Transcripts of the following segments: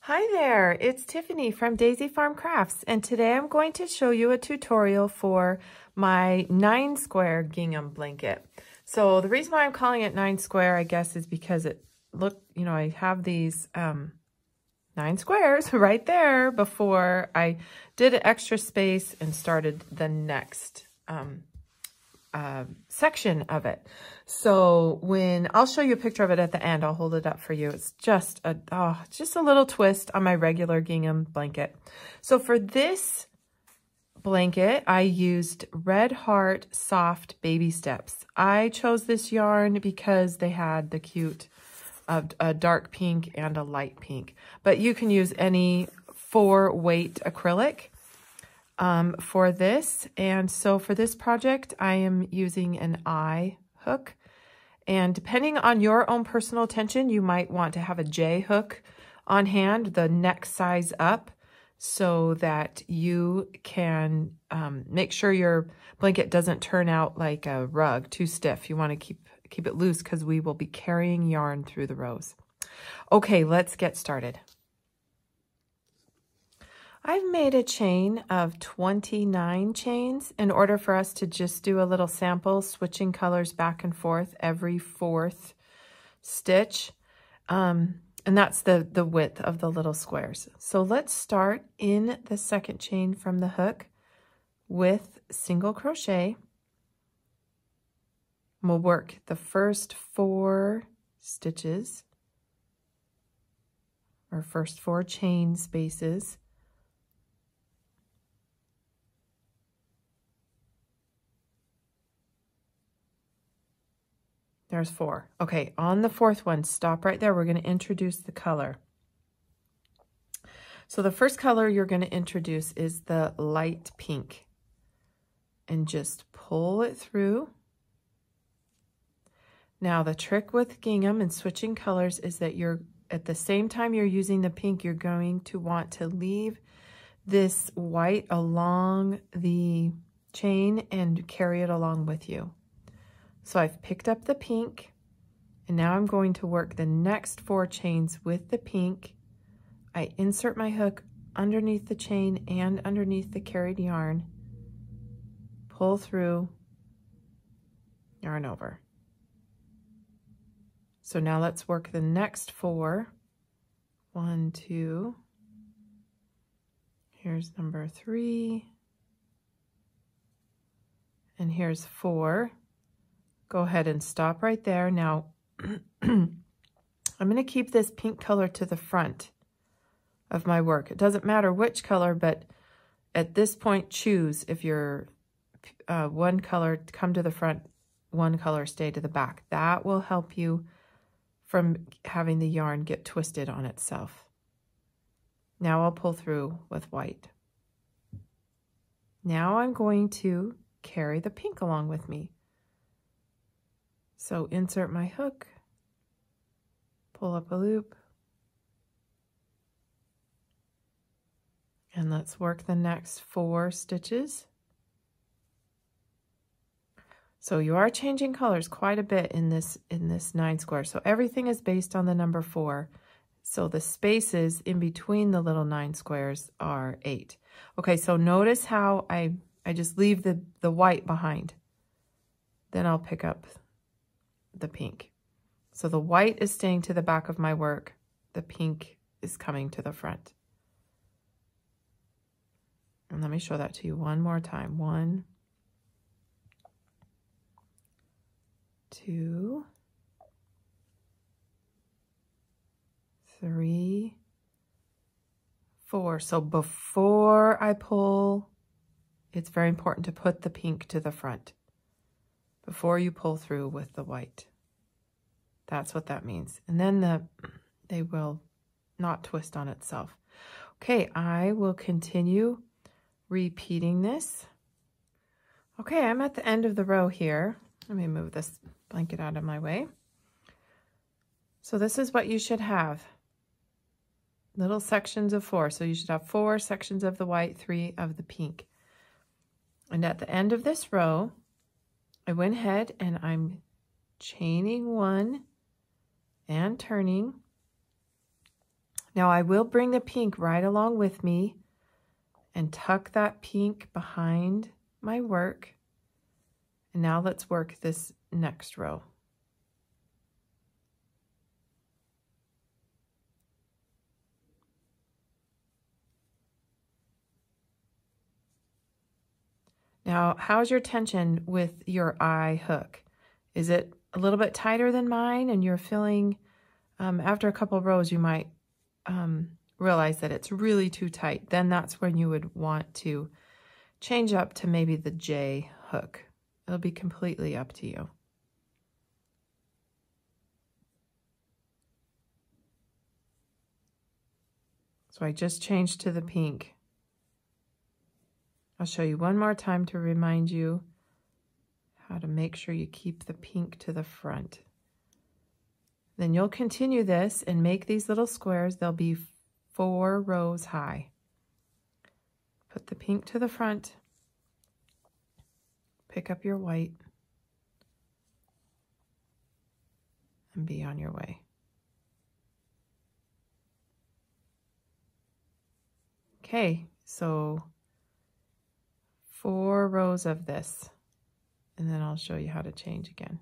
Hi there, it's Tiffany from Daisy Farm Crafts, and today I'm going to show you a tutorial for my 9 square gingham blanket. So the reason why I'm calling it 9 square, I guess, is because I have these 9 squares right there before I did an extra space and started the next section of it. So I'll show you a picture of it at the end, I'll hold it up for you. It's just a little twist on my regular gingham blanket. So for this blanket, I used Red Heart Soft Baby Steps. I chose this yarn because they had the cute a dark pink and a light pink, but you can use any 4-weight acrylic for this. And so for this project, I am using an I hook. And depending on your own personal tension, you might want to have a J hook on hand, the next size up, so that you can make sure your blanket doesn't turn out like a rug, too stiff. You want to keep it loose because we will be carrying yarn through the rows. Okay, let's get started. I've made a chain of 29 chains in order for us to just do a little sample, switching colors back and forth every 4th stitch. And that's the width of the little squares. So let's start in the second chain from the hook with single crochet. We'll work the first 4 stitches, or first 4 chain spaces. There's 4. Okay, on the 4th one, stop right there. We're going to introduce the color. So the first color you're going to introduce is the light pink. And just pull it through. Now the trick with gingham and switching colors is that at the same time you're using the pink, you're going to want to leave this white along the chain and carry it along with you. So I've picked up the pink, and now I'm going to work the next 4 chains with the pink. I insert my hook underneath the chain and underneath the carried yarn, pull through, yarn over. So now let's work the next 4. 1, 2, here's number 3, and here's 4. Go ahead and stop right there. Now, I'm going to keep this pink color to the front of my work. It doesn't matter which color, but at this point, choose if you're one color, come to the front, one color, stay to the back. That will help you from having the yarn get twisted on itself. Now I'll pull through with white. Now I'm going to carry the pink along with me. So insert my hook, pull up a loop, and let's work the next 4 stitches. So you are changing colors quite a bit in this 9 square. So everything is based on the number 4. So the spaces in between the little 9 squares are 8. Okay, so notice how I just leave the white behind. Then I'll pick up the pink. So the white is staying to the back of my work. The pink is coming to the front. And let me show that to you one more time. 1, 2, 3, 4. So before I pull, it's very important to put the pink to the front before you pull through with the white. That's what that means. And then they will not twist on itself. Okay, I will continue repeating this. Okay, I'm at the end of the row here. Let me move this blanket out of my way. So this is what you should have. Little sections of 4. So you should have 4 sections of the white, 3 of the pink. And at the end of this row, I went ahead and I'm chaining 1 and turning. Now I will bring the pink right along with me and tuck that pink behind my work. And now let's work this next row. Now, how's your tension with your eye hook? Is it a little bit tighter than mine and you're feeling, after a couple rows, you might realize that it's really too tight? Then that's when you would want to change up to maybe the J hook. It'll be completely up to you. So I just changed to the pink. I'll show you one more time to remind you how to make sure you keep the pink to the front. Then you'll continue this and make these little squares. They'll be 4 rows high. Put the pink to the front. Pick up your white. And be on your way. Okay, so 4 rows of this, and then I'll show you how to change again.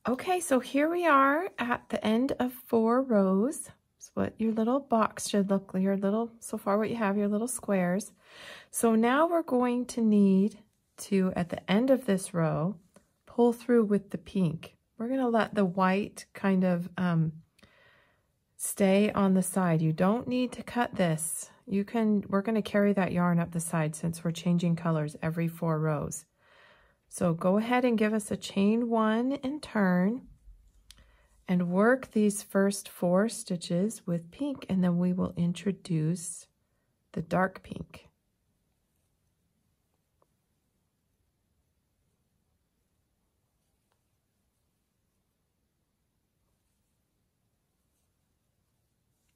Okay, so here we are at the end of 4 rows. That's what your little box should look like, so far what you have, your little squares. So now we're going to need to, at the end of this row, pull through with the pink. We're gonna let the white kind of stay on the side. You don't need to cut this. We're going to carry that yarn up the side since we're changing colors every 4 rows. So go ahead and give us a chain 1 and turn and work these first 4 stitches with pink, and then we will introduce the dark pink.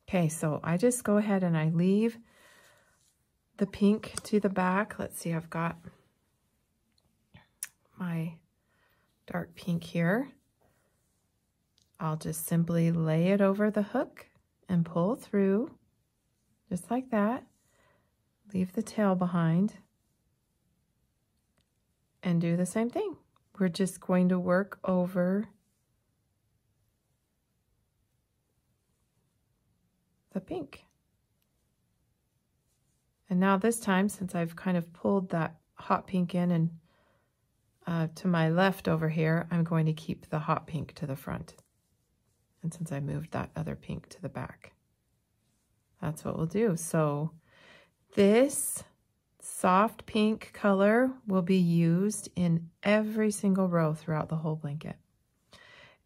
Okay, so I just go ahead and I leave the pink to the back. Let's see, I've got my dark pink here. I'll just simply lay it over the hook and pull through, just like that. Leave the tail behind and do the same thing. We're just going to work over the pink. And now this time, since I've kind of pulled that hot pink in and to my left over here, I'm going to keep the hot pink to the front. And since I moved that other pink to the back, that's what we'll do. So this soft pink color will be used in every single row throughout the whole blanket.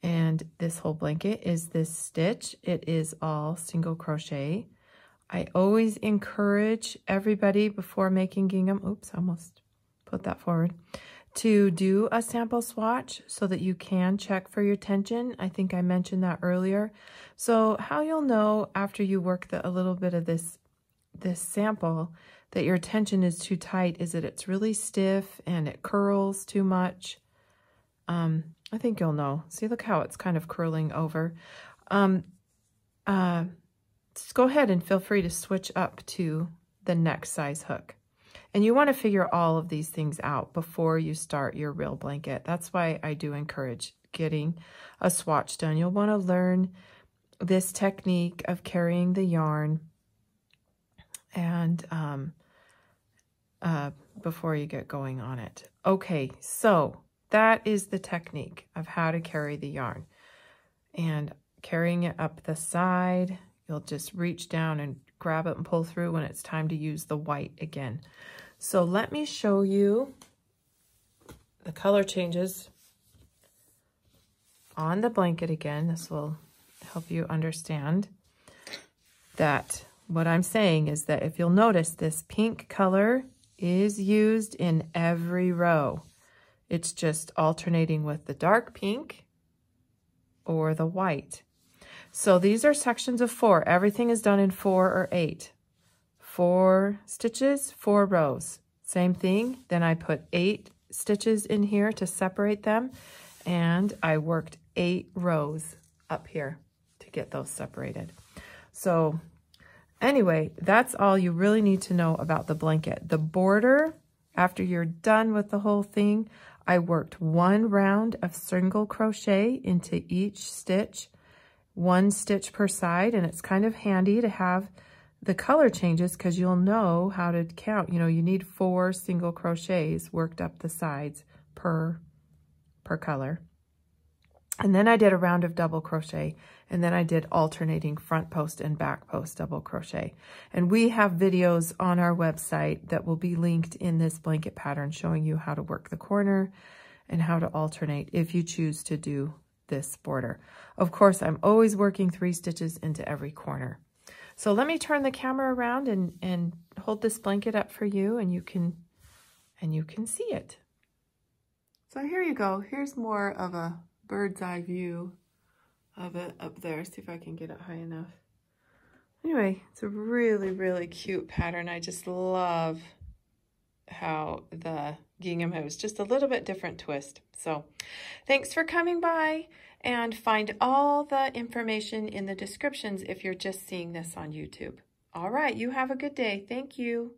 And this whole blanket is this stitch. It is all single crochet. I always encourage everybody before making gingham, oops, I almost put that forward, to do a sample swatch so that you can check for your tension. I think I mentioned that earlier. So how you'll know after you work a little bit of this sample that your tension is too tight is that it's really stiff and it curls too much. I think you'll know. See, look how it's kind of curling over. Just go ahead and feel free to switch up to the next size hook. And you want to figure all of these things out before you start your real blanket. That's why I do encourage getting a swatch done. You'll want to learn this technique of carrying the yarn and before you get going on it. Okay, so that is the technique of how to carry the yarn. And carrying it up the side, you'll just reach down and grab it and pull through when it's time to use the white again. So let me show you the color changes on the blanket again. This will help you understand that what I'm saying is that if you'll notice, this pink color is used in every row. It's just alternating with the dark pink or the white. So these are sections of 4. Everything is done in 4 or 8. 4 stitches, 4 rows. Same thing. Then I put 8 stitches in here to separate them. And I worked 8 rows up here to get those separated. So anyway, that's all you really need to know about the blanket. The border, after you're done with the whole thing, I worked 1 round of single crochet into each stitch, 1 stitch per side, and it's kind of handy to have the color changes because you'll know how to count. You know, you need 4 single crochets worked up the sides per color. And then I did a round of double crochet, and then I did alternating front post and back post double crochet. And we have videos on our website that will be linked in this blanket pattern showing you how to work the corner and how to alternate if you choose to do this border. Of course, I'm always working 3 stitches into every corner. So let me turn the camera around and hold this blanket up for you, and you can see it. So here you go. Here's more of a bird's eye view of it up there. See if I can get it high enough. Anyway, it's a really, really cute pattern. I just love how the gingham has just a little bit different twist. So thanks for coming by, and find all the information in the descriptions if you're just seeing this on YouTube. All right, you have a good day. Thank you.